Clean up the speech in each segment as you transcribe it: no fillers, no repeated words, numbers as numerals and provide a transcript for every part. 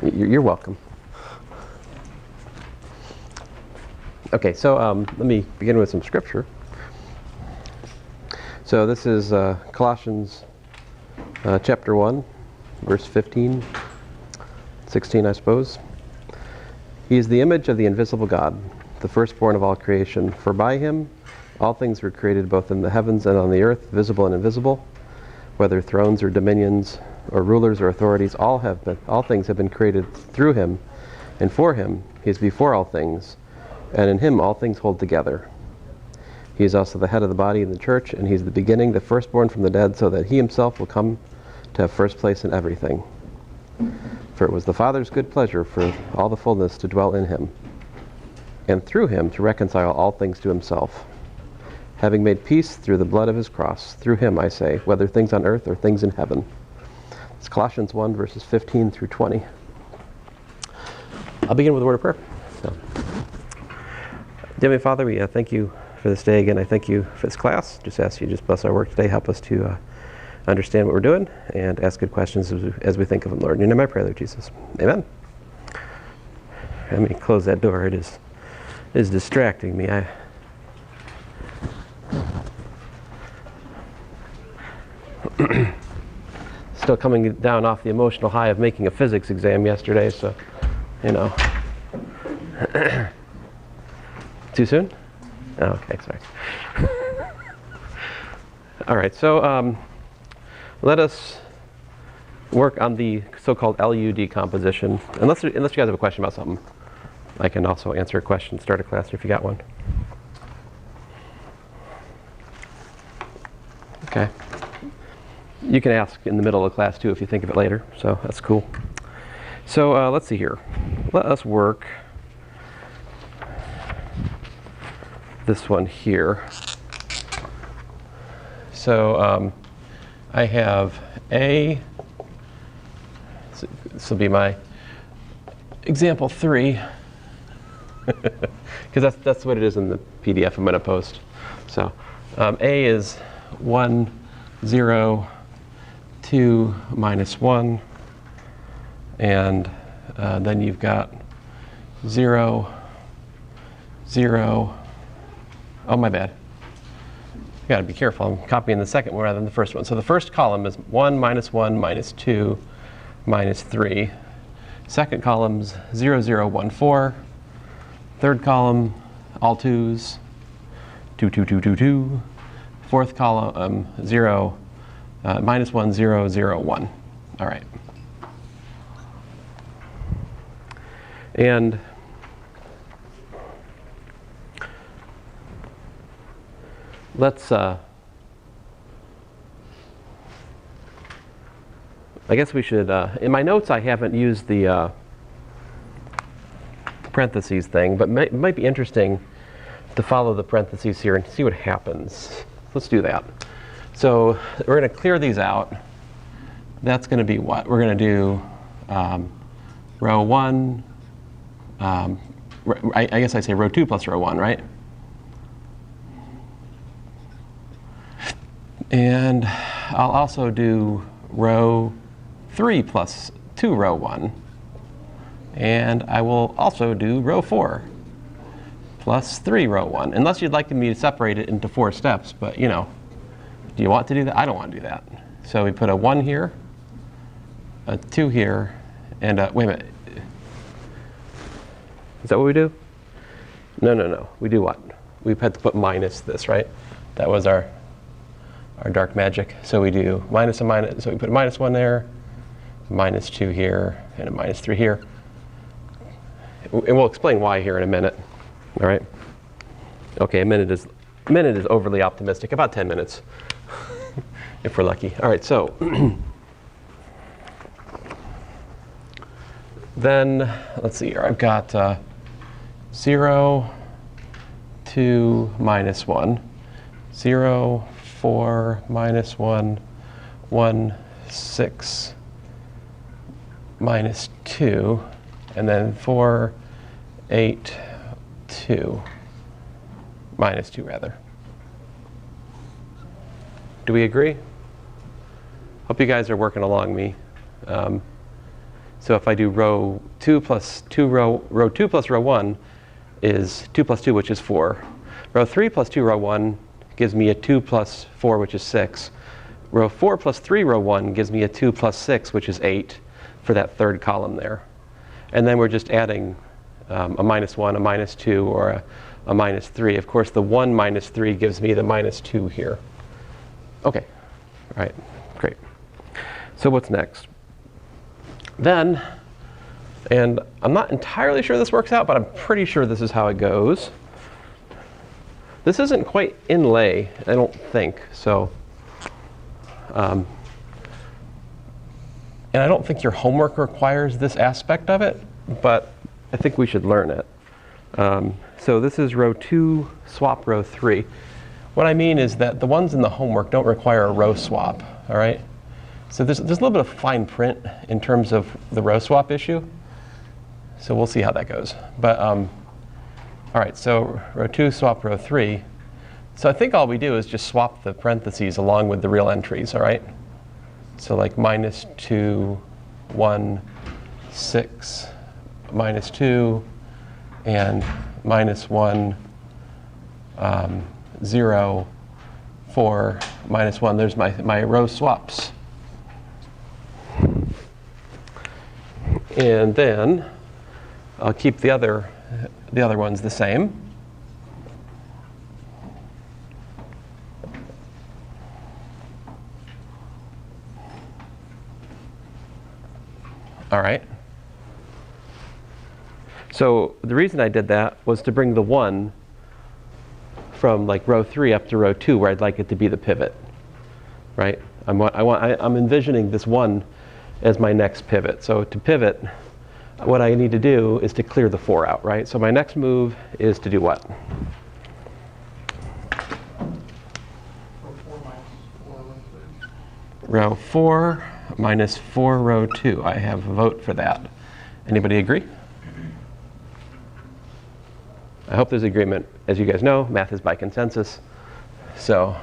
You're welcome. Okay, so let me begin with some scripture. So this is Colossians chapter 1, verse 15, 16, I suppose. He is the image of the invisible God, the firstborn of all creation. For by him all things were created, both in the heavens and on the earth, visible and invisible, whether thrones or dominions or rulers or authorities, all things have been created through him and for him. He is before all things, and in him all things hold together. He is also the head of the body in the church, and he is the beginning, the firstborn from the dead, so that he himself will come to have first place in everything. For it was the Father's good pleasure for all the fullness to dwell in him, and through him to reconcile all things to himself, having made peace through the blood of his cross. Through him, I say, whether things on earth or things in heaven. It's Colossians 1, verses 15 through 20. I'll begin with a word of prayer. So, dear Heavenly Father, we thank you for this day again. I thank you for this class. Just ask you just bless our work today. Help us to understand what we're doing and ask good questions as we think of them, Lord. In your name I pray, Lord Jesus. Amen. Let me close that door. It is distracting me. Still coming down off the emotional high of making a physics exam yesterday, so, you know. Too soon? Oh, okay, sorry. All right, so let us work on the so-called LU decomposition. Unless you guys have a question about something, I can also answer a question, start a class if you got one. Okay. You can ask in the middle of class too if you think of it later, so that's cool. So let's see here. Let us work this one here. So I have A, this will be my example 3, because that's what it is in the PDF I'm going to post. So A is 1, 0, 2, minus 1, and then you've got 0, 0, oh my bad. You gotta be careful, I'm copying the second one rather than the first one. So the first column is 1, minus 2, minus 3. Second column's 0, 0, 1, 4. Third column, all 2's, 2, 2, 2, 2, 2. Fourth column, 0, minus 1, 0, 0, 1. All right. And let's, I guess we should, in my notes I haven't used the parentheses thing, but it might be interesting to follow the parentheses here and see what happens. Let's do that. So we're going to clear these out. That's going to be what? We're going to do row 1, I guess I say row 2 plus row 1, right? And I'll also do row 3 plus 2 row 1. And I will also do row 4 plus 3 row 1. Unless you'd like me to separate it into 4 steps, but you know, do you want to do that? I don't want to do that. So we put a 1 here, a 2 here, and a, wait a minute. Is that what we do? No. We do what? We had to put minus this, right? That was our dark magic. So we do minus and minus. So we put a minus 1 there, minus 2 here, and a minus 3 here. And we'll explain why here in a minute. All right. Okay, a minute is overly optimistic. About 10 minutes, if we're lucky. All right. So then let's see here. I've got 0, 2, minus 1, 0, 4, minus 1, 1, 6, minus 2, and then 4, 8, 2, minus 2 rather. Do we agree? Hope you guys are working along me. So if I do row 2 plus row 2 plus row 1 is 2 plus 2, which is 4. Row 3 plus 2 row 1 gives me a 2 plus 4, which is 6. Row 4 plus 3 row 1 gives me a 2 plus 6, which is 8 for that third column there. And then we're just adding a -1, a -2, or a -3. Of course, the 1 minus 3 gives me the -2 here. Okay, all right, great. So what's next? Then, and I'm not entirely sure this works out, but I'm pretty sure this is how it goes. This isn't quite inlay, I don't think, so. And I don't think your homework requires this aspect of it, but I think we should learn it. So this is row 2, swap row 3. What I mean is that the ones in the homework don't require a row swap, all right? So there's a little bit of fine print in terms of the row swap issue. So we'll see how that goes. But all right, so row 2, swap row 3. So I think all we do is just swap the parentheses along with the real entries, all right? So like -2, 1, 6, -2, and -1, 0, 4, -1. There's my row swaps. And then I'll keep the other ones the same. All right. So the reason I did that was to bring the 1 from like row 3 up to row 2, where I'd like it to be the pivot, right? I'm envisioning this 1 as my next pivot. So to pivot, what I need to do is to clear the 4 out, right? So my next move is to do what? Row 4 minus 4 row 2. I have a vote for that. Anybody agree? I hope there's agreement. As you guys know, math is by consensus. So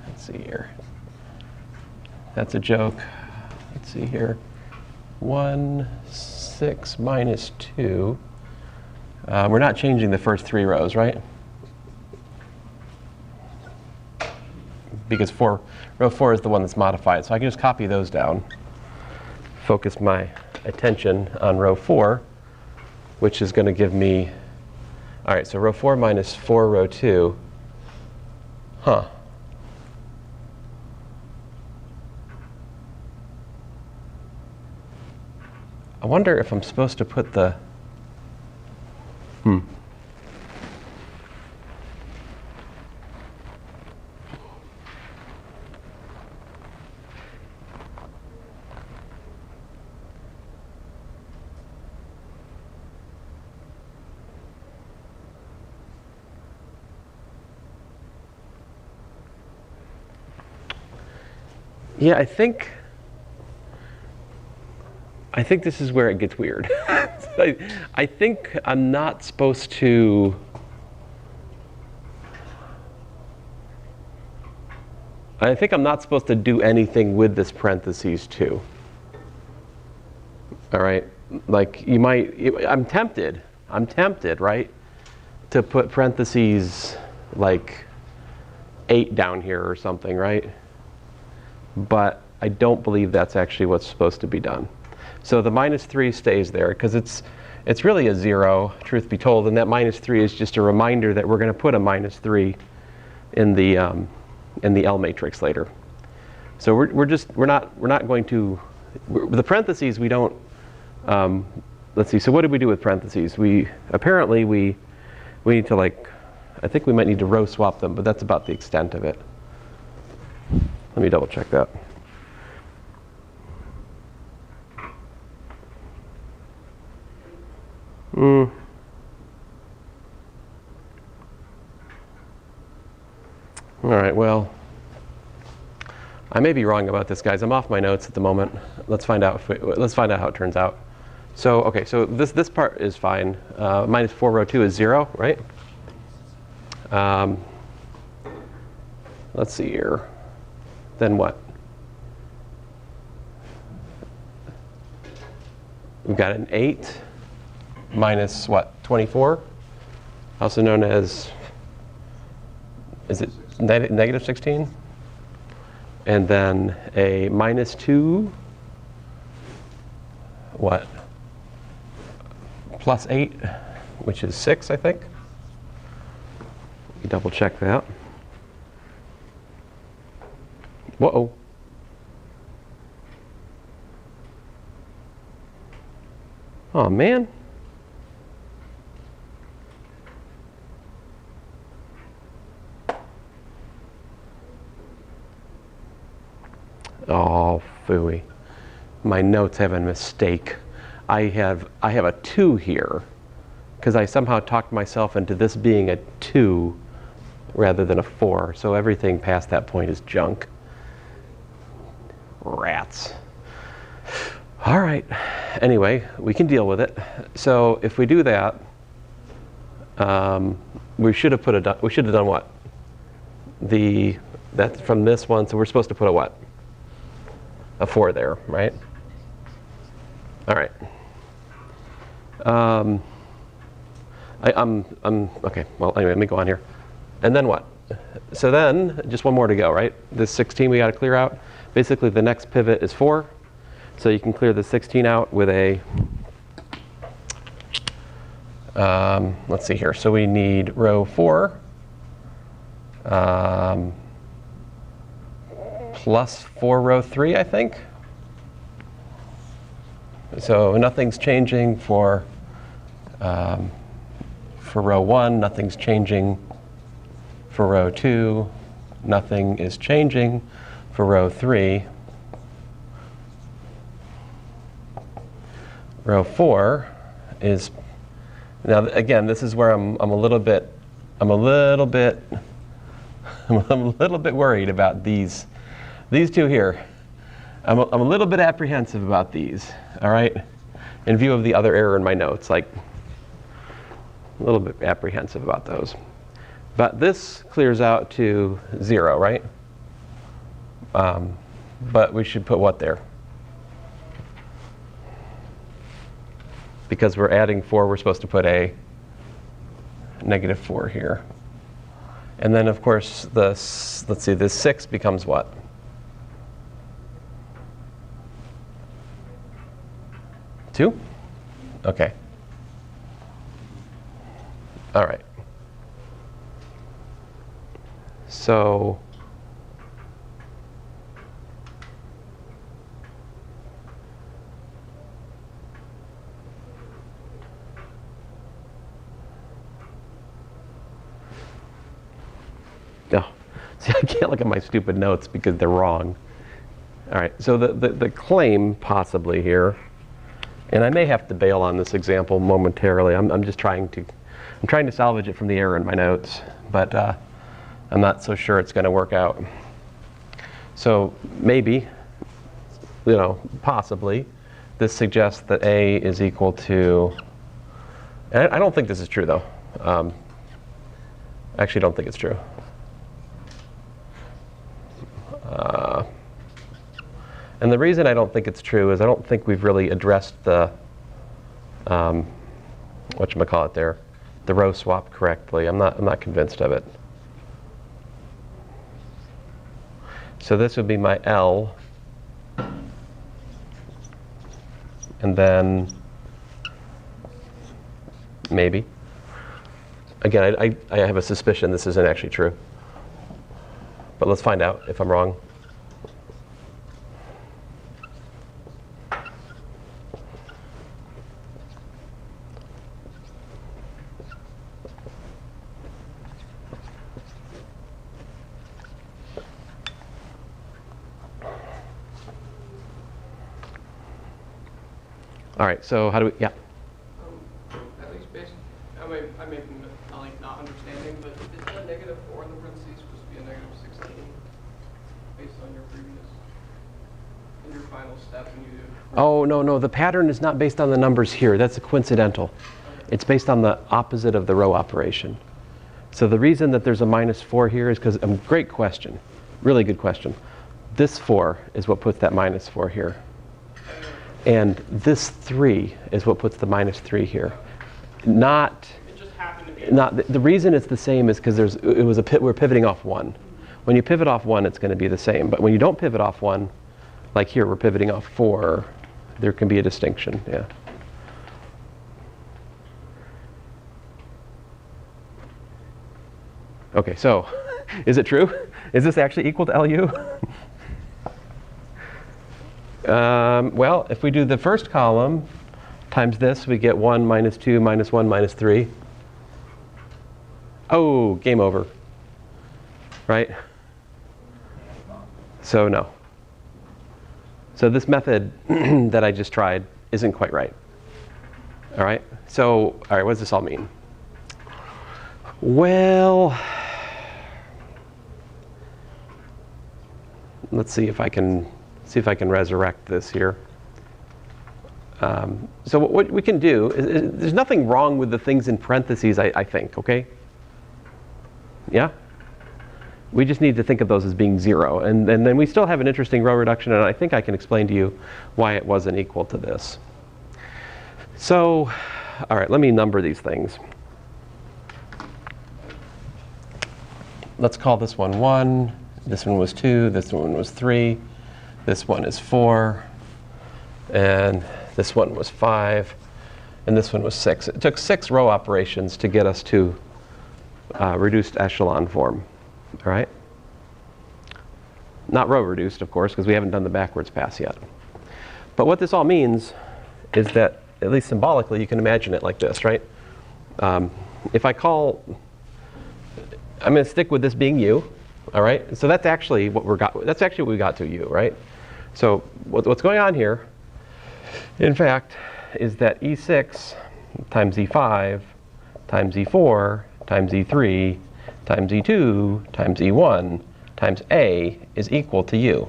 let's see here. That's a joke. Let's see here. 1, 6 minus 2. We're not changing the first 3 rows, right? Because row 4 is the one that's modified. So I can just copy those down. Focus my attention on row 4, which is going to give me, all right, so row 4 minus 4 row 2. Huh. I wonder if I'm supposed to put the, yeah, I think this is where it gets weird. I think I'm not supposed to, do anything with this parentheses too. All right, like you might, I'm tempted, right, to put parentheses like 8 down here or something, right? But I don't believe that's actually what's supposed to be done. So the -3 stays there because it's really a 0, truth be told, and that -3 is just a reminder that we're going to put a -3 in the L matrix later. So we're not going to, the parentheses we don't. Let's see. So what did we do with parentheses? We need to I think we might need to row swap them, but that's about the extent of it. Let me double check that. All right, well, I may be wrong about this, guys. I'm off my notes at the moment. Let's find out how it turns out. So, okay, so this part is fine. -4 row 2 is 0, right? Let's see here. Then what? we've got an 8 minus what, 24? Also known as, is it negative 16? And then a minus 2, what? Plus 8, which is 6, I think. Double check that. Whoa. Oh, man. Oh, phooey. My notes have a mistake. I have a 2 here because I somehow talked myself into this being a 2 rather than a 4. So everything past that point is junk. Rats. All right. Anyway, we can deal with it. So if we do that, we should have done what? That's from this one. So we're supposed to put a what? A 4 there, right? All right. Okay. Well, anyway, let me go on here. And then what? So then, just one more to go, right? This 16 we got to clear out. Basically, the next pivot is 4. So you can clear the 16 out with a, let's see here. So we need row 4 plus 4 row 3, I think. So nothing's changing for row 1. Nothing's changing for row 2. Nothing is changing for row 3. Row 4 is, now again, this is where I'm a little bit worried about these two here. I'm a little bit apprehensive about these, all right? In view of the other error in my notes, like a little bit apprehensive about those. But this clears out to 0, right? But we should put what there? Because we're adding 4, we're supposed to put a negative 4 here. And then, of course, let's see, this 6 becomes what? Two? Okay. All right. So see, I can't look at my stupid notes because they're wrong. All right, so the claim possibly here, and I may have to bail on this example momentarily. I'm just trying to salvage it from the error in my notes, but I'm not so sure it's going to work out. So maybe, possibly, this suggests that A is equal to, and I don't think this is true though. I actually don't think it's true. And the reason I don't think it's true is I don't think we've really addressed the, whatchamacallit there, the row swap correctly. I'm not convinced of it. So this would be my L, and then maybe. Again, I have a suspicion this isn't actually true. But let's find out if I'm wrong. All right, so how do we, yeah? At least based, I may be not understanding, but is that negative 4 in the parentheses supposed to be a negative 16 based on your previous, in your final step when you do? Oh, no, the pattern is not based on the numbers here. That's coincidental. Okay. It's based on the opposite of the row operation. So the reason that there's a -4 here is because, great question, really good question. This 4 is what puts that -4 here. And this 3 is what puts the minus 3 here. Not, It just happened to be. not the reason it's the same is because we're pivoting off 1. When you pivot off 1, it's going to be the same. But when you don't pivot off 1, like here, we're pivoting off 4, there can be a distinction. Yeah. Okay, so is it true? Is this actually equal to LU? Well, if we do the first column times this, we get 1 minus 2 minus 1 minus 3. Oh, game over. Right? So no. So this method that I just tried isn't quite right. All right? So, all right, what does this all mean? Well, let's see if I can resurrect this here. So what we can do is there's nothing wrong with the things in parentheses, I think, okay? Yeah? We just need to think of those as being 0. And then we still have an interesting row reduction, and I think I can explain to you why it wasn't equal to this. So, all right, let me number these things. Let's call this one 1. This one was 2. This one was 3. This one is 4. And this one was 5. And this one was 6. It took 6 row operations to get us to reduced echelon form. All right? Not row reduced, of course, because we haven't done the backwards pass yet. But what this all means is that, at least symbolically, you can imagine it like this, right? If I call, I'm going to stick with this being u, all right? So that's actually what we got to u, right? So what's going on here, in fact, is that E6 times E5 times E4 times E3 times E2 times E1 times A is equal to U.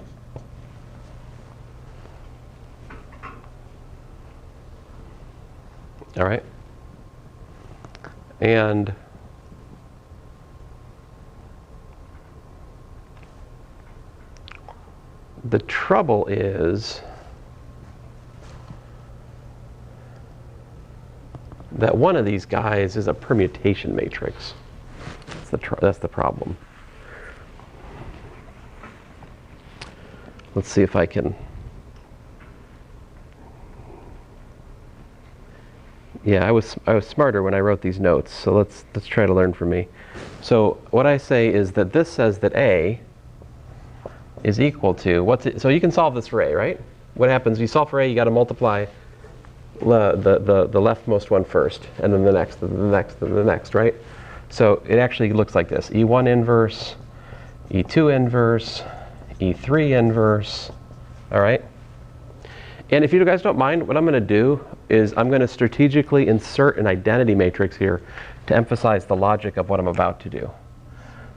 All right? And the trouble is that one of these guys is a permutation matrix. That's the problem. Let's see if I can. Yeah, I was smarter when I wrote these notes, so let's try to learn from me. So what I say is that this says that A is equal to so you can solve this for A, right? What happens? You solve for A, you got to multiply the leftmost one first, and then the next, and the next, and the next, right? So it actually looks like this: E1 inverse, E2 inverse, E3 inverse. All right? And if you guys don't mind, what I'm going to do is I'm going to strategically insert an identity matrix here to emphasize the logic of what I'm about to do.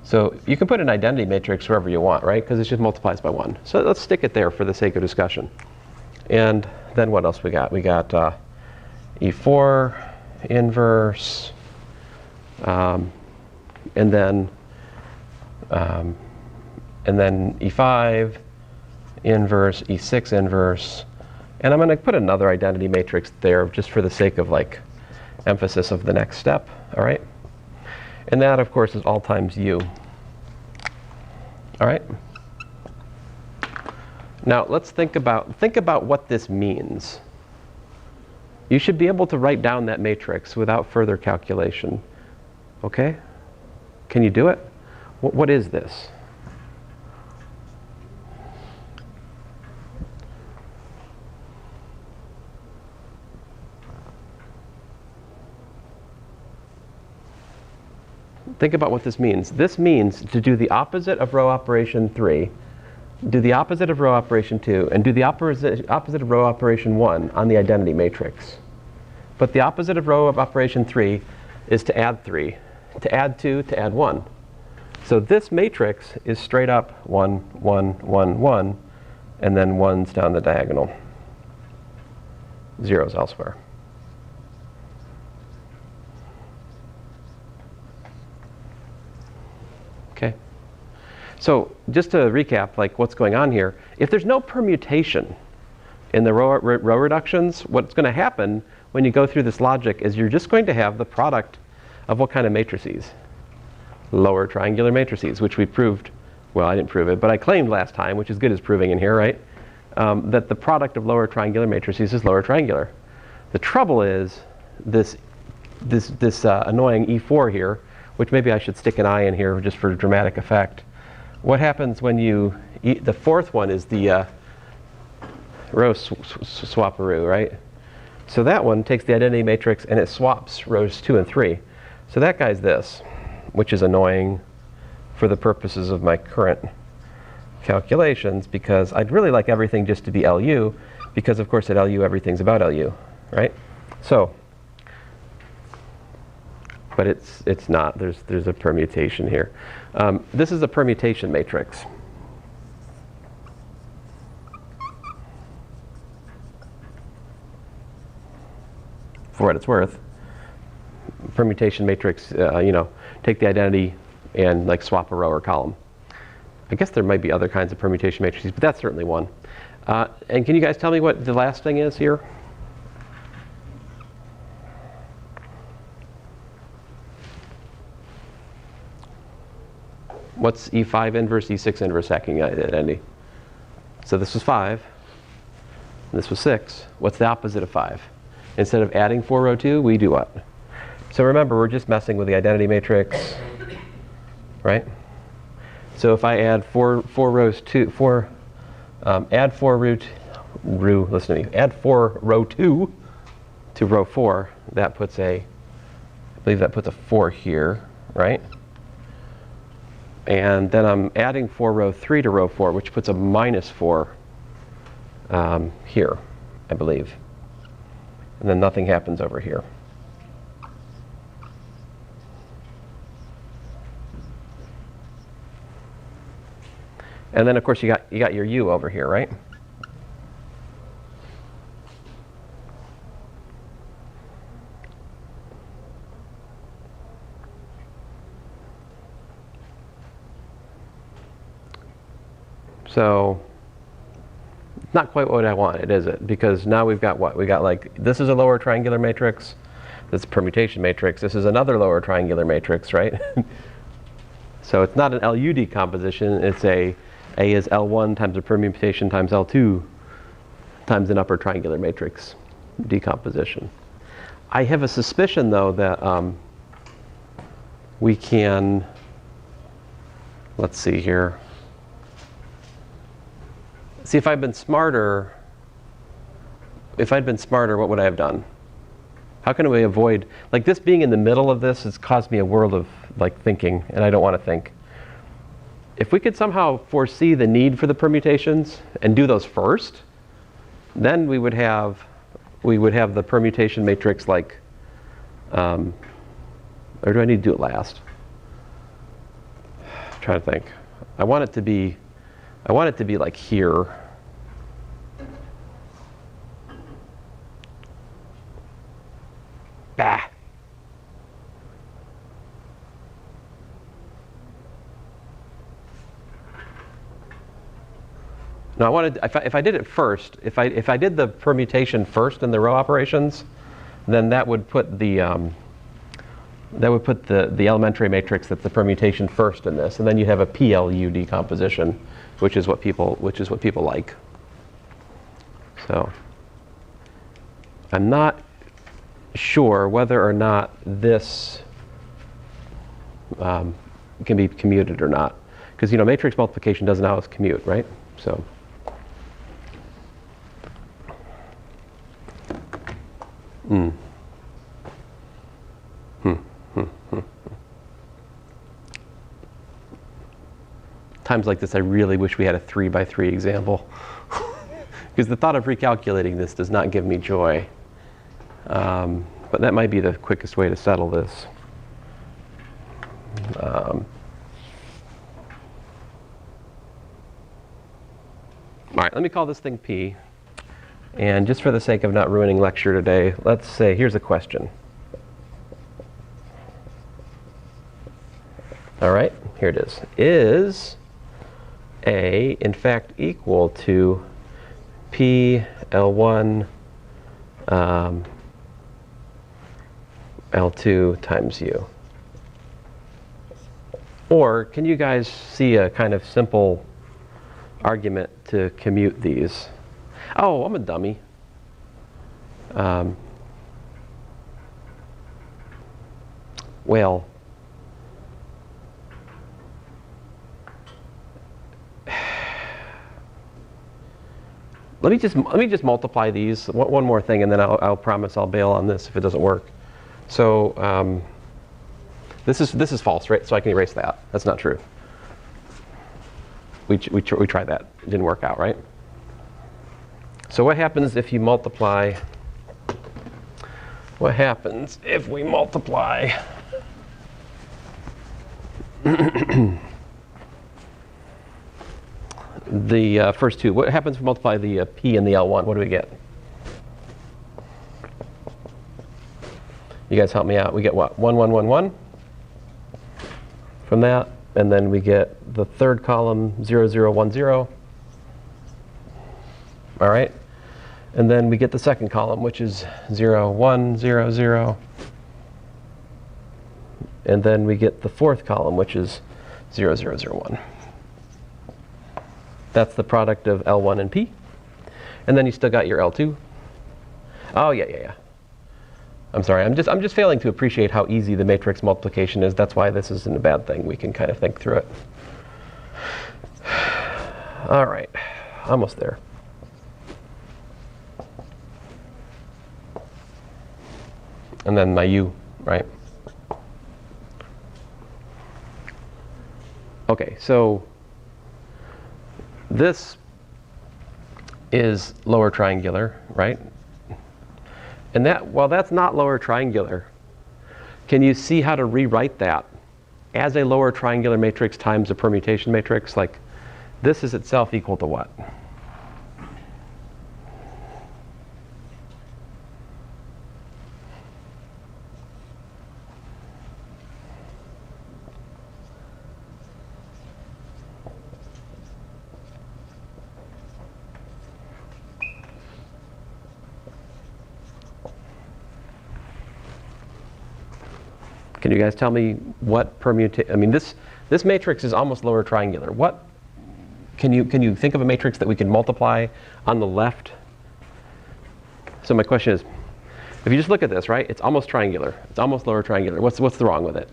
So you can put an identity matrix wherever you want, right? Because it just multiplies by 1. So let's stick it there for the sake of discussion. And then what else we got? We got E4 inverse, and then E5 inverse, E6 inverse, and I'm going to put another identity matrix there just for the sake of like emphasis of the next step. All right, and that of course is all times U. All right. Now let's think about what this means. You should be able to write down that matrix without further calculation. Okay? Can you do it? What is this? Think about what this means. This means to do the opposite of row operation 3, do the opposite of row operation 2, and do the opposite of row operation 1 on the identity matrix. But the opposite of row of operation 3 is to add 3, to add 2, to add 1. So this matrix is straight up 1, 1, 1, 1, and then 1's down the diagonal. 0's elsewhere. Okay. So just to recap, like what's going on here, if there's no permutation, in the row reductions, what's going to happen when you go through this logic is you're just going to have the product of what kind of matrices? Lower triangular matrices, which we proved, well, I didn't prove it, but I claimed last time, which is good as proving in here, right? That the product of lower triangular matrices is lower triangular. The trouble is this annoying E4 here, which maybe I should stick an I in here just for dramatic effect. What happens when you, the fourth one is the row swapperoo, right? So that one takes the identity matrix and it swaps rows 2 and 3. So that guy's this, which is annoying for the purposes of my current calculations, because I'd really like everything just to be LU, because of course at LU everything's about LU, right? So, but it's not. There's a permutation here. This is a permutation matrix. For what it's worth, permutation matrix, take the identity and like swap a row or column. I guess there might be other kinds of permutation matrices, but that's certainly one. And can you guys tell me what the last thing is here? What's E5 inverse, E6 inverse hacking identity? So this was 5, and this was 6. What's the opposite of 5? Instead of adding 4 row 2, we do what? So remember, we're just messing with the identity matrix, right? So if I add add 4 row 2 to row 4, that puts I believe that puts a 4 here, right? And then I'm adding 4 row 3 to row 4, which puts a -4 here, I believe. And then nothing happens over here. And then of course you got your U over here, right? So not quite what I wanted, is it? Because now we've got what? We got like, this is a lower triangular matrix. This is a permutation matrix. This is another lower triangular matrix, right? So it's not an LU decomposition. It's A is L1 times a permutation times L2 times an upper triangular matrix decomposition. I have a suspicion, though, that we can, let's see here. See, if I'd been smarter, what would I have done? How can we avoid, like this being in the middle of this has caused me a world of like thinking, and I don't want to think. If we could somehow foresee the need for the permutations and do those first, then we would have the permutation matrix like, or do I need to do it last? I'm trying to think. I want it to be like here. Bah. No, I wanted, if I did it first, if I did the permutation first in the row operations, then that would put the elementary matrix that's the permutation first in this, and then you have a PLU decomposition, which is what people like. So I'm not sure whether or not this can be commuted or not, because matrix multiplication doesn't always commute, right? So. Times like this, I really wish we had a 3x3 example, because the thought of recalculating this does not give me joy. But that might be the quickest way to settle this. All right, let me call this thing P. And just for the sake of not ruining lecture today, let's say, here's a question. All right, here it is. Is A, in fact, equal to P, L1, L2 times U. Or can you guys see a kind of simple argument to commute these? Oh, I'm a dummy. Well, let me just multiply these. One more thing, and then I'll promise I'll bail on this if it doesn't work. So this is false, right? So I can erase that. That's not true. We tried that. It didn't work out, right? So what happens if you multiply? What happens if we multiply the first two? What happens if we multiply the P and the L1? What do we get? You guys help me out. We get what? 1, 1, 1, 1 from that. And then we get the third column, 0, 0, 1, 0. All right. And then we get the second column, which is 0, 1, 0, 0. And then we get the fourth column, which is 0, 0, 0, 1. That's the product of L1 and P. And then you still got your L2. Oh, yeah. I'm sorry, I'm just failing to appreciate how easy the matrix multiplication is. That's why this isn't a bad thing. We can kind of think through it. All right, almost there. And then my U, right? Okay, so this is lower triangular, right? And that, well, that's not lower triangular. Can you see how to rewrite that as a lower triangular matrix times a permutation matrix? Like, this is itself equal to what? Can you guys tell me what permutation? I mean, this matrix is almost lower triangular. What can you think of a matrix that we can multiply on the left? So my question is, if you just look at this, right? It's almost triangular. It's almost lower triangular. What's wrong with it?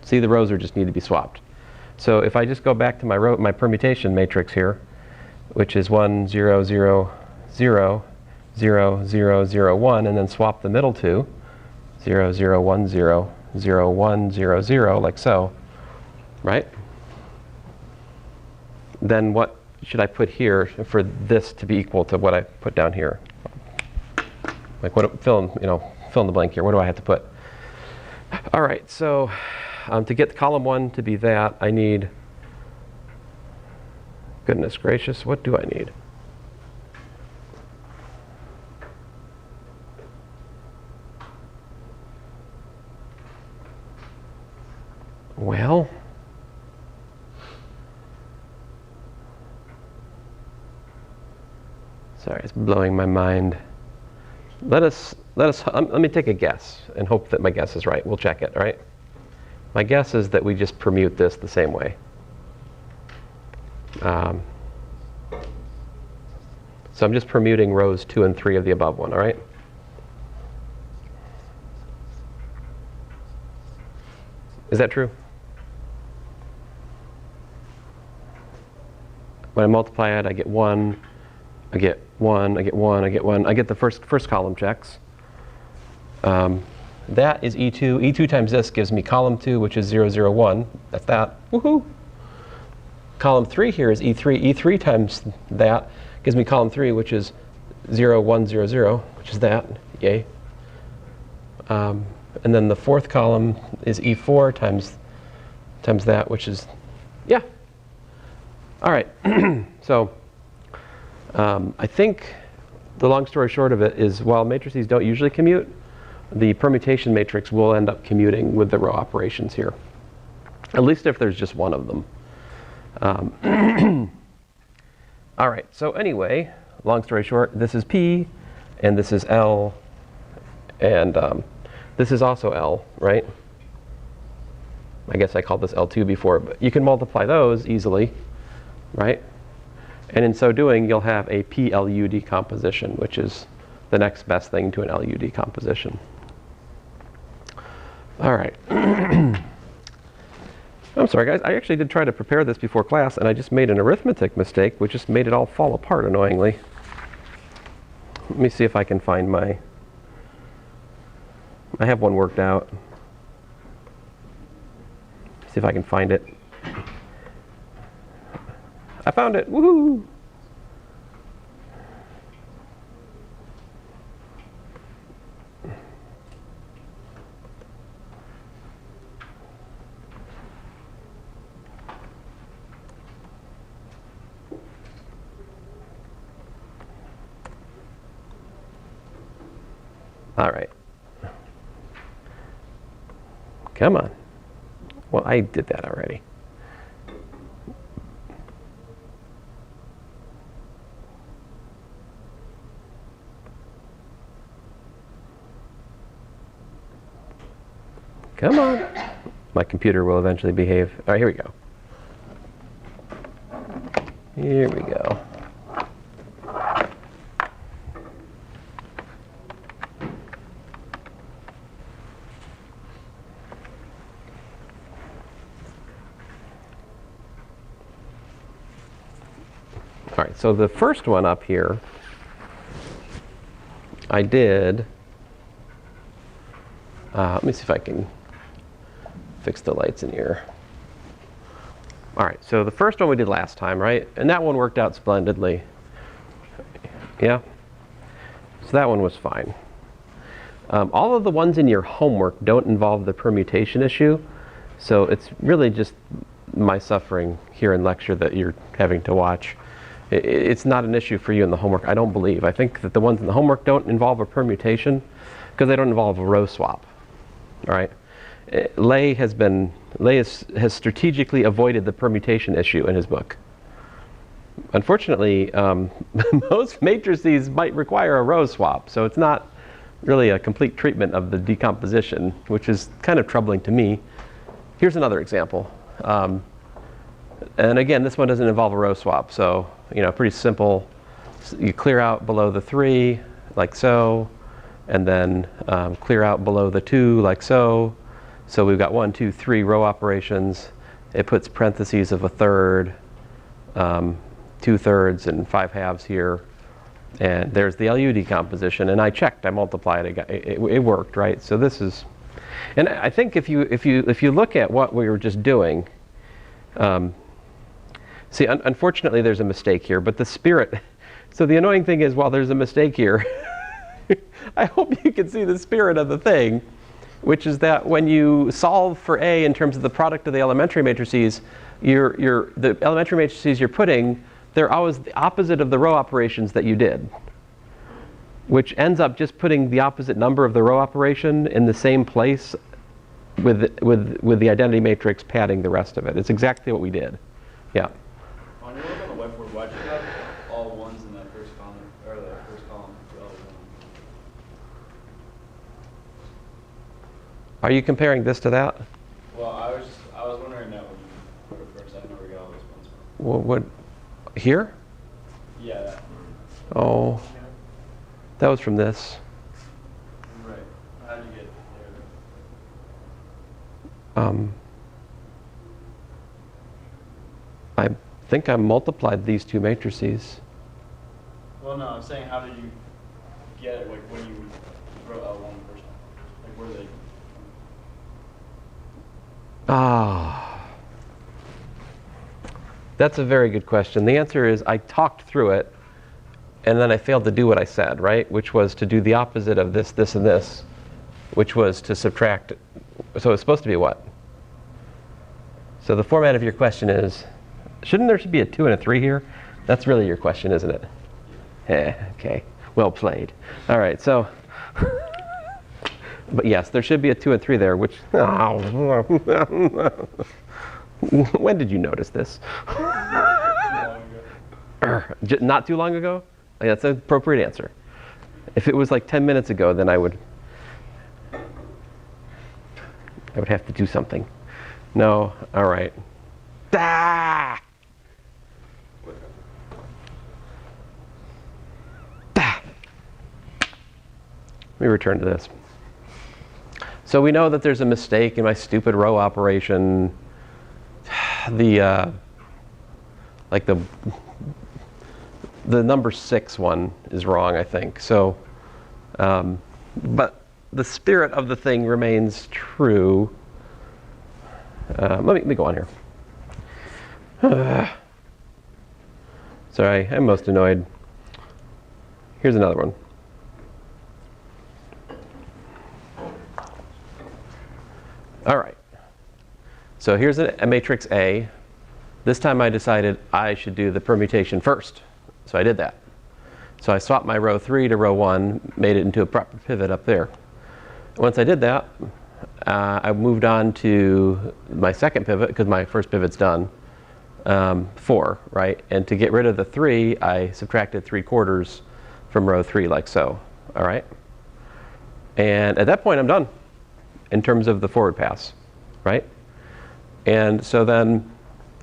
See, the rows just need to be swapped. So if I just go back to my permutation matrix here, which is 1, 0, 0, 0. 0, 0, 0, 1, and then swap the middle two, 0, 0, 1, 0, 0, 1, 0, 0, like so, right? Then what should I put here for this to be equal to what I put down here? Like, what, fill in the blank here. What do I have to put? All right, so to get column 1 to be that, I need, goodness gracious, what do I need? Well, sorry, it's blowing my mind. Let me take a guess and hope that my guess is right. We'll check it, all right? My guess is that we just permute this the same way. So I'm just permuting rows 2 and 3 of the above one, all right? Is that true? When I multiply it, I get 1, I get 1, I get 1, I get 1. I get the first column checks. That is E2. E2 times this gives me column 2, which is 0, 0, 1. That's that. Woohoo! Column 3 here is E3. E3 times that gives me column 3, which is 0, 1, 0, 0, which is that. Yay. And then the fourth column is E4 times that, which is, yeah. All right. So I think the long story short of it is, while matrices don't usually commute, the permutation matrix will end up commuting with the row operations here, at least if there's just one of them. All right, so anyway, long story short, this is P, and this is L, and this is also L, right? I guess I called this L2 before, but you can multiply those easily, right? And in so doing, you'll have a PLU decomposition, which is the next best thing to an LU decomposition. All right. I'm sorry, guys. I actually did try to prepare this before class, and I just made an arithmetic mistake, which just made it all fall apart annoyingly. Let me see if I can find my... I have one worked out. See if I can find it. I found it. Woohoo! All right. Come on. Well, I did that already. Come on. My computer will eventually behave. All right, here we go. Here we go. All right, so the first one up here, I did, let me see if I can fix the lights in here. All right, so the first one we did last time, right? And that one worked out splendidly. Yeah? So that one was fine. All of the ones in your homework don't involve the permutation issue, so it's really just my suffering here in lecture that you're having to watch. It's not an issue for you in the homework, I don't believe. I think that the ones in the homework don't involve a permutation because they don't involve a row swap. All right? Lay has strategically avoided the permutation issue in his book. Unfortunately, most matrices might require a row swap, so it's not really a complete treatment of the decomposition, which is kind of troubling to me. Here's another example. And again, this one doesn't involve a row swap, so pretty simple. You clear out below the 3, like so, and then clear out below the 2, like so. So we've got 1, 2, 3 row operations. It puts parentheses of 1/3, 2/3, and 5/2 here. And there's the LU decomposition. And I checked, I multiplied, it worked, right? So this is, and I think if you look at what we were just doing, see, unfortunately, there's a mistake here, but the spirit, so the annoying thing is, while there's a mistake here, I hope you can see the spirit of the thing, which is that when you solve for A in terms of the product of the elementary matrices, the elementary matrices you're putting, they're always the opposite of the row operations that you did, which ends up just putting the opposite number of the row operation in the same place with the identity matrix padding the rest of it. It's exactly what we did. Yeah. On your work on the whiteboard, why'd you have all ones in that first column, or the first column for all of them? Are you comparing this to that? Well, I was wondering that when you wrote it first. I didn't know where you got all those ones from. What here? Yeah, that. Oh, that was from this. Right. How'd you get there? I think I multiplied these two matrices. Well, no, I'm saying how did you get it? Like when you wrote L1 first time? Like where they? That's a very good question. The answer is I talked through it, and then I failed to do what I said, right? Which was to do the opposite of this, this, and this, which was to subtract. So it's supposed to be what? So the format of your question is, shouldn't there be a 2 and a 3 here? That's really your question, isn't it? Yeah, okay. Well played. All right, so, but yes, there should be a 2 and 3 there, which, when did you notice this? Not too long ago? Like, that's an appropriate answer. If it was like 10 minutes ago, then I would have to do something. No, all right. Ah! Ah! Let me return to this. So we know that there's a mistake in my stupid row operation. The number 6 one is wrong, I think. So, but the spirit of the thing remains true. Let me go on here. Sorry, I'm most annoyed. Here's another one. All right. So here's a matrix A. This time I decided I should do the permutation first. So I did that. So I swapped my row 3 to row 1, made it into a proper pivot up there. Once I did that, I moved on to my second pivot, because my first pivot's done, 4, right? And to get rid of the 3, I subtracted 3/4 from row 3, like so, all right? And at that point, I'm done in terms of the forward pass, right? And so then,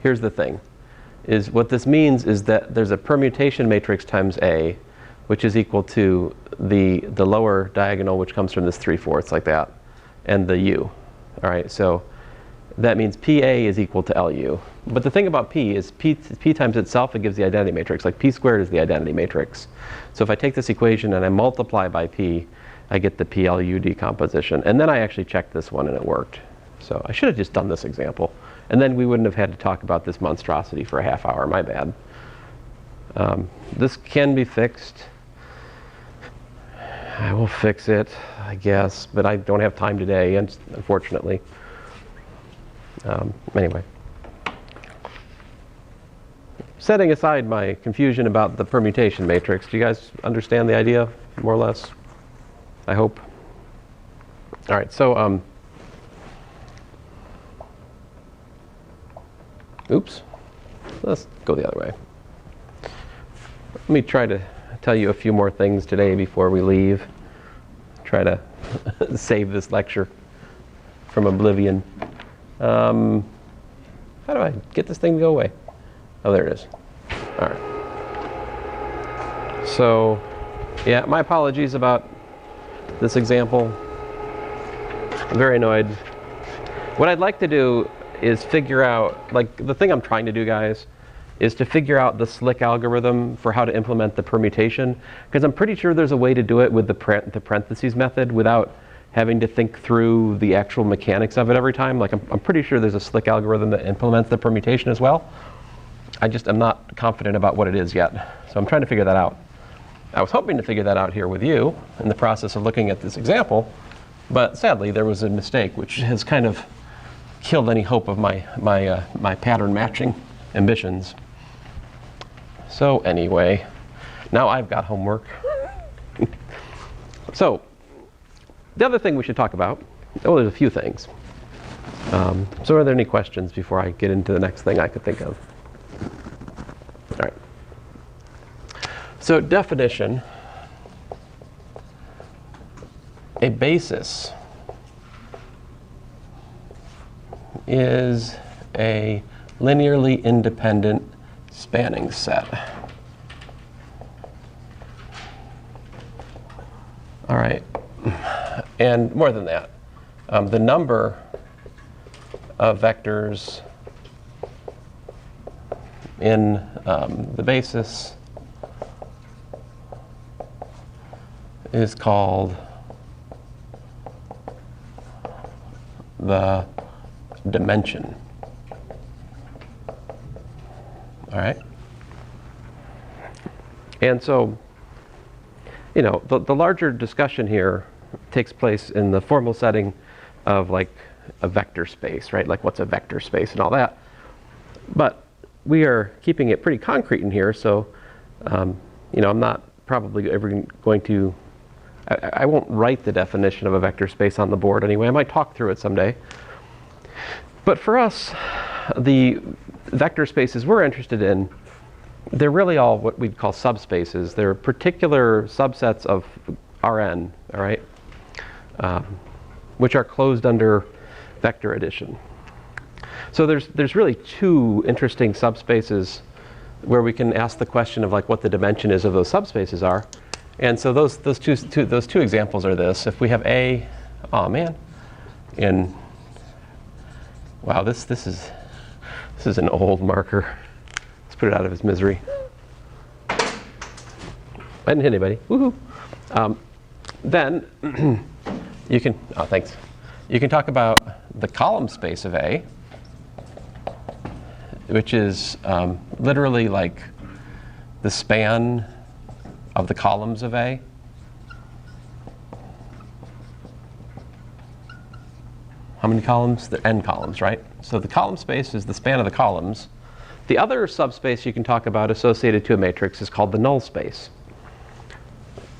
here's the thing, is what this means is that there's a permutation matrix times A, which is equal to the lower diagonal, which comes from this 3/4, like that, and the U. All right, so that means PA is equal to LU. But the thing about P is P times itself, it gives the identity matrix. Like P squared is the identity matrix. So if I take this equation and I multiply by P, I get the PLU decomposition. And then I actually checked this one and it worked. So I should have just done this example. And then we wouldn't have had to talk about this monstrosity for a half hour. My bad. This can be fixed. I will fix it, I guess, but I don't have time today, unfortunately. Anyway. Setting aside my confusion about the permutation matrix, do you guys understand the idea, more or less? I hope. All right, so, oops, let's go the other way. Let me try to tell you a few more things today before we leave. Try to save this lecture from oblivion. How do I get this thing to go away? Oh, there it is. All right. So, yeah, my apologies about this example. I'm very annoyed. What I'd like to do is figure out, like, the thing I'm trying to do, guys, is to figure out the slick algorithm for how to implement the permutation, because I'm pretty sure there's a way to do it with the parentheses method without having to think through the actual mechanics of it every time. Like, I'm pretty sure there's a slick algorithm that implements the permutation as well. I'm not confident about what it is yet, so I'm trying to figure that out. I was hoping to figure that out here with you in the process of looking at this example, but sadly there was a mistake which has kind of killed any hope of my pattern matching ambitions. So anyway, now I've got homework. So the other thing we should talk about, oh, there's a few things. So are there any questions before I get into the next thing I could think of? All right. So definition, a basis is a linearly independent spanning set. All right. And more than that, the number of vectors in the basis is called the dimension. All right? And so, you know, the larger discussion here takes place in the formal setting of like a vector space, right? Like what's a vector space and all that. But we are keeping it pretty concrete in here, so you know, I'm not probably ever going to, I won't write the definition of a vector space on the board anyway. I might talk through it someday. But for us, the vector spaces we're interested in they're really all what we'd call subspaces. They're particular subsets of Rn, all right, which are closed under vector addition. So there's really two interesting subspaces where we can ask the question of like what the dimension is of those subspaces are. And so those two examples are this. If we have A, oh man, in wow, this is an old marker. Let's put it out of its misery. I didn't hit anybody. Woohoo! Then you can, oh thanks. You can talk about the column space of A, which is literally like the span of the columns of A. How many columns? The n columns, right? So the column space is the span of the columns. The other subspace you can talk about associated to a matrix is called the null space.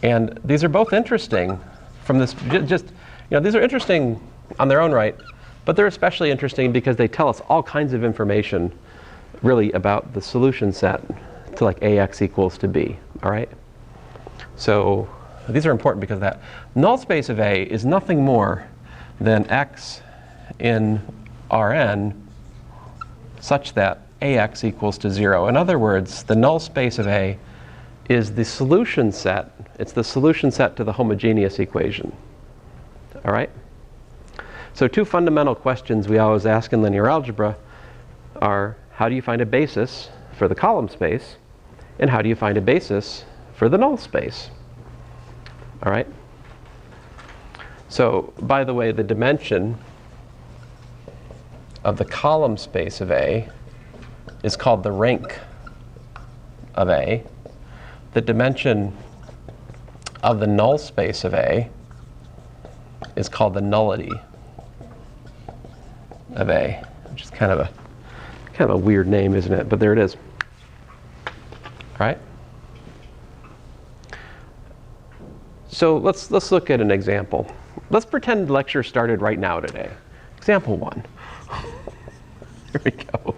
And these are both interesting from this, just, you know, these are interesting on their own right, but they're especially interesting because they tell us all kinds of information really about the solution set to like AX equals to B, all right? So these are important because that null space of A is nothing more than X in Rn such that AX equals to 0. In other words, the null space of A is the solution set. It's the solution set to the homogeneous equation, all right? So two fundamental questions we always ask in linear algebra are, how do you find a basis for the column space? And how do you find a basis for the null space? All right? So, by the way, the dimension of the column space of A is called the rank of A. The dimension of the null space of A is called the nullity of A, which is kind of a weird name, isn't it? But there it is. All right? So let's look at an example. Let's pretend the lecture started right now today. Example 1. Here we go.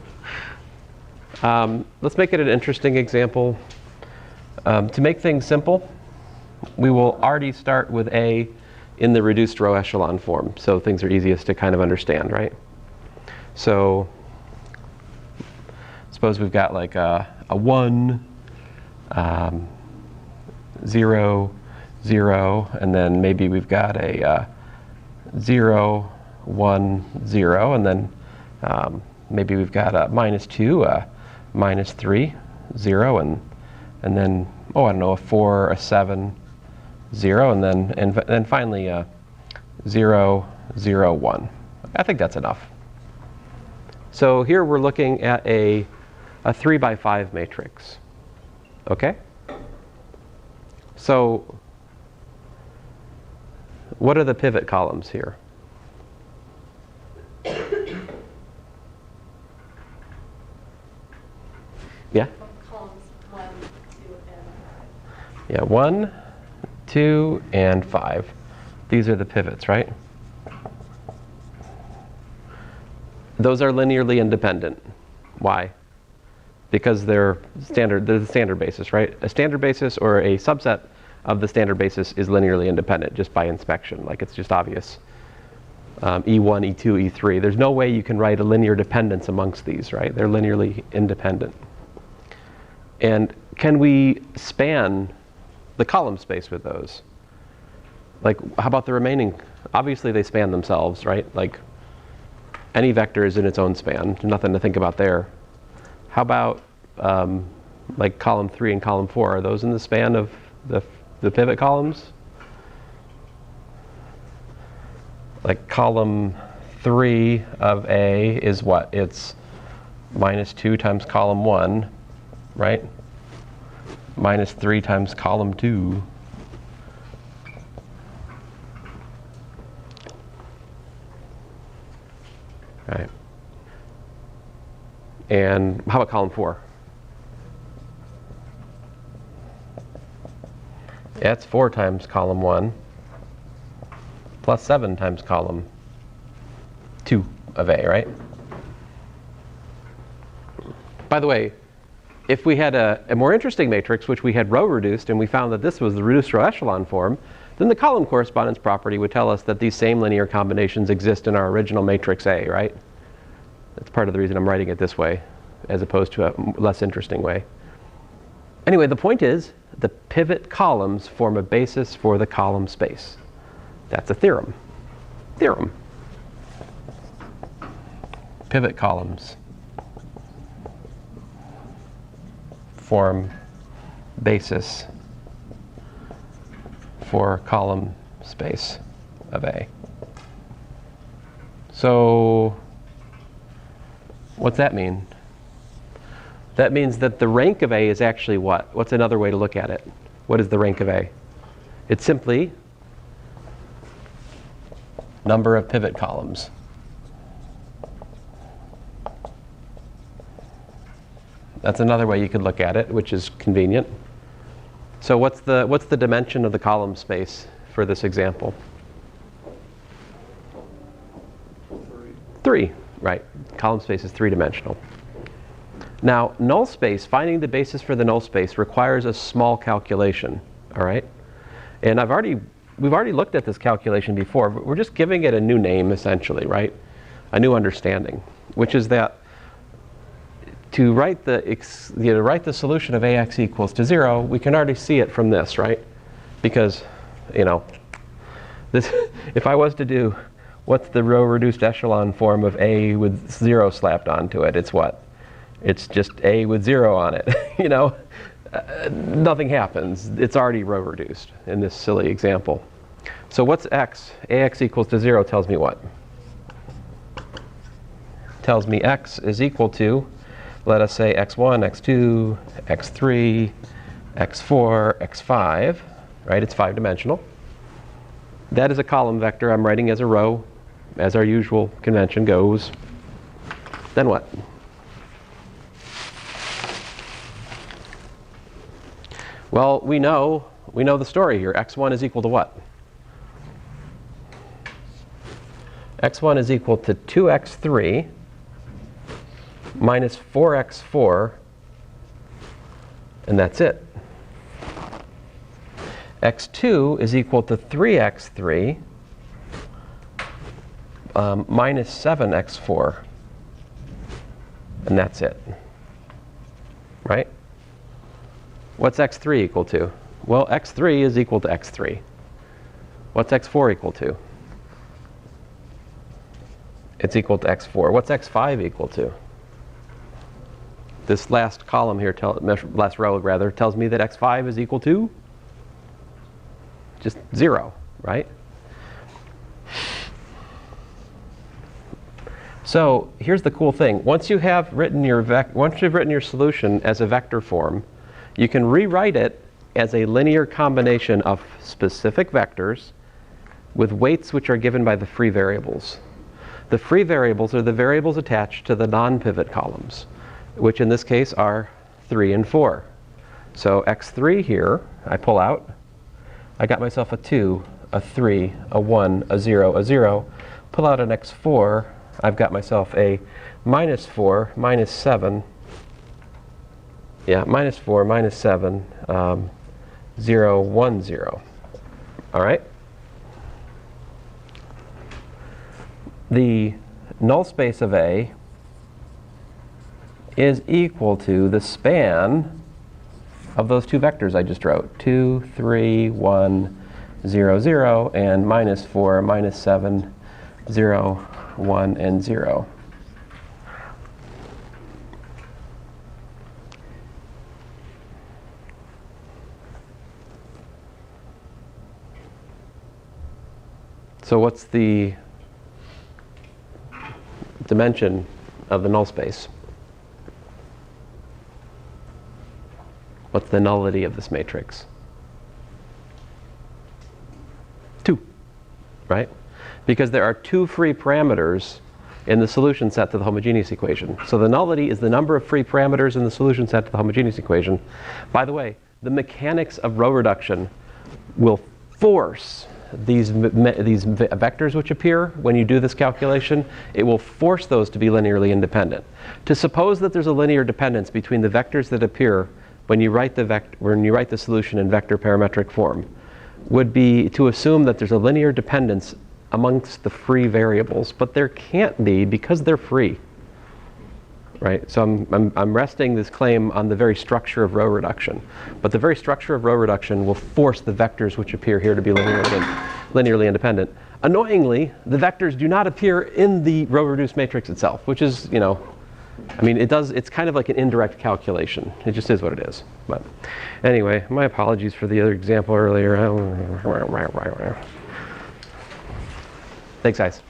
Let's make it an interesting example. To make things simple, we will already start with A in the reduced row echelon form, so things are easiest to kind of understand, right? So suppose we've got like a 1, 0, 0, and then maybe we've got a 0, 1, 0, and then maybe we've got a -2, -3, 0, and then, oh, I don't know, a 4, a 7, 0, and then finally 0, 0, 1. I think that's enough. So here we're looking at a 3 by 5 matrix. Okay? So what are the pivot columns here? Yeah? Columns 1, 2, and 5. Yeah, 1, 2, and 5. These are the pivots, right? Those are linearly independent. Why? Because they're the standard basis, right? A standard basis or a subset of the standard basis is linearly independent just by inspection. Like, it's just obvious. E1, E2, E3. There's no way you can write a linear dependence amongst these, right? They're linearly independent. And can we span the column space with those? Like, how about the remaining? Obviously, they span themselves, right? Like, any vector is in its own span. Nothing to think about there. How about like column 3 and column 4? Are those in the span of the pivot columns? Like column 3 of A is what? It's -2 times column 1, right? -3 times column 2. Right. And how about column 4? Yeah, it's 4 times column 1 plus 7 times column 2 of A, right? By the way, if we had a more interesting matrix, which we had row reduced, and we found that this was the reduced row echelon form, then the column correspondence property would tell us that these same linear combinations exist in our original matrix A, right? That's part of the reason I'm writing it this way, as opposed to a less interesting way. Anyway, the point is, the pivot columns form a basis for the column space. That's a theorem. Theorem. Pivot columns form basis for column space of A. So what's that mean? That means that the rank of A is actually what? What's another way to look at it? What is the rank of A? It's simply number of pivot columns. That's another way you could look at it, which is convenient. So what's the dimension of the column space for this example? 3, right. Column space is 3-dimensional. Now, null space, finding the basis for the null space requires a small calculation, all right? And we've already looked at this calculation before, but we're just giving it a new name, essentially, right? A new understanding, which is that to write the solution of AX equals to 0, we can already see it from this, right? Because, this, if I was to do what's the row reduced echelon form of A with 0 slapped onto it, it's what? It's just A with 0 on it, nothing happens. It's already row reduced in this silly example. So what's X? AX equals to 0 tells me what? Tells me X is equal to, let us say x1, x2, x3, x4, x5, right? It's 5-dimensional. That is a column vector I'm writing as a row, as our usual convention goes. Then what? Well, we know the story here. X1 is equal to what? X1 is equal to 2x3 minus 4x4, and that's it. X2 is equal to 3x3 minus 7x4, and that's it, right? What's x3 equal to? Well, x3 is equal to x3. What's x4 equal to? It's equal to x4. What's x5 equal to? This last column here, last row rather, tells me that x5 is equal to just 0, right? So here's the cool thing. Once you've written your solution as a vector form, you can rewrite it as a linear combination of specific vectors with weights which are given by the free variables. The free variables are the variables attached to the non-pivot columns, which in this case are 3 and 4. So x3 here, I pull out. I got myself a 2, a 3, a 1, a 0, a 0. Pull out an x4. I've got myself a minus 4, minus 7. Yeah, minus 4, minus 7, 0, 1, 0. All right? The null space of A is equal to the span of those two vectors I just wrote. 2, 3, 1, 0, 0, and minus 4, minus 7, 0, 1, and 0. So what's the dimension of the null space? What's the nullity of this matrix? 2, right? Because there are 2 free parameters in the solution set to the homogeneous equation. So the nullity is the number of free parameters in the solution set to the homogeneous equation. By the way, the mechanics of row reduction will force these vectors which appear when you do this calculation, it will force those to be linearly independent. To suppose that there's a linear dependence between the vectors that appear when you write the solution in vector parametric form would be to assume that there's a linear dependence amongst the free variables, but there can't be because they're free. Right? So I'm resting this claim on the very structure of row reduction. But the very structure of row reduction will force the vectors which appear here to be linearly independent. Annoyingly, the vectors do not appear in the row reduced matrix itself, which is, I mean, it's kind of like an indirect calculation. It just is what it is. But anyway, my apologies for the other example earlier. Thanks, guys.